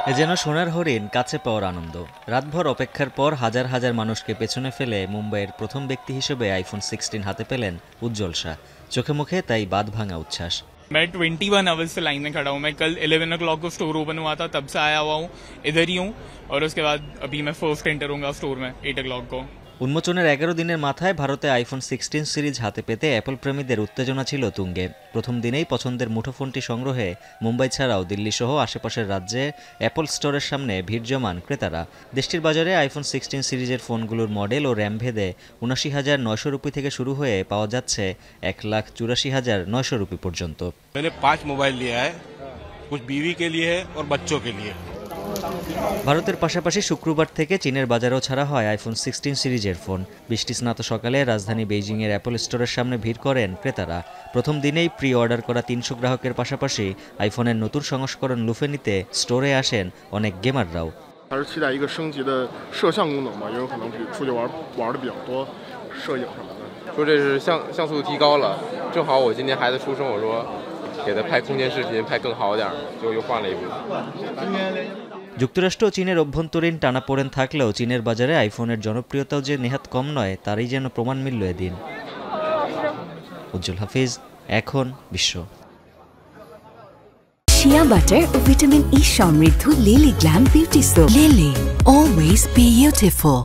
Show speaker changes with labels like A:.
A: এ যেন সোনার হরিণ কাছে পাওয়ার আনন্দ। রাতভর অপেক্ষার পর হাজার হাজার মানুষকে পেছনে ফেলে মুম্বাইয়ের প্রথম ব্যক্তি হিসেবে আইফোন 16 হাতে পেলেন উজ্জ্বল শাহ। চোখে মুখে তাই বাঁধ भांगा उच्छ्वास।
B: मैं 21 आवर्स से लाइन में खड़ा हूँ। मैं कल 11 o'clock को स्टोर ओपन हुआ था, तब से आया हुआ हूँ, इधर ही हूँ। और उसके बाद अभी मैं फर्स्ट एंटर होऊंगा स्टोर में 8 o'clock को।
A: উন্মোচনের 11 দিনের মাথায় ভারতে আইফোন 16 সিরিজ হাতে পেতে অ্যাপল প্রেমীদের উত্তেজনা ছিল তুঙ্গে। প্রথম দিনেই পছন্দের মুঠোফোনটি সংগ্রহে মুম্বাই ছাড়াও দিল্লি সহ আশেপাশের রাজ্যে অ্যাপল স্টোরের সামনে ভিড় জমান ক্রেতারা। দেশটির বাজারে আইফোন 16 সিরিজের ফোনগুলোর মডেল ও র্যাম ভেদে 79,900 রুপি থেকে শুরু হয়ে পাওয়া যাচ্ছে 1,84,900 রুপি পর্যন্ত।
C: मैंने 5 मोबाइल लिया है, कुछ बीवी के लिए है और बच्चों के लिए।
A: ভারতের পাশাপাশি শুক্রবার থেকে চীনের বাজারেও ছাড়া হয় আইফোন 16 সিরিজের ফোন। বৃষ্টি স্নাত সকালে রাজধানী বেইজিংয়ের অ্যাপল স্টোরের সামনে ভিড় করেন ক্রেতারা। প্রথম দিনেই প্রি অর্ডার করা 300 গ্রাহকের পাশাপাশি আইফোনের নতুন সংস্করণ লুফে নিতে স্টোরে আসেন অনেক গেমাররাও।
D: 还是期待一个升级的摄像功能吧，也有可能出去玩的比较多，摄影什么的。
E: 说这是像素提高了，正好我今年孩子出生，我说给他拍空间视频拍更好点，结果又换了一部。
A: যুক্তরাষ্ট্র ও চীনের অভ্যন্তরীণ টানাপোড়েন থাকলেও চীনের বাজারে আইফোনের জনপ্রিয়তাও যে নেহাত কম নয় তারই যেন প্রমাণ মিলল এদিন। উজ্জ্বল হাফিজ, এখন বিশ্ব।
F: শিয়া বাটার ও ভিটামিন ই সমৃদ্ধ lily glam beauty soap. Lily, always beautiful.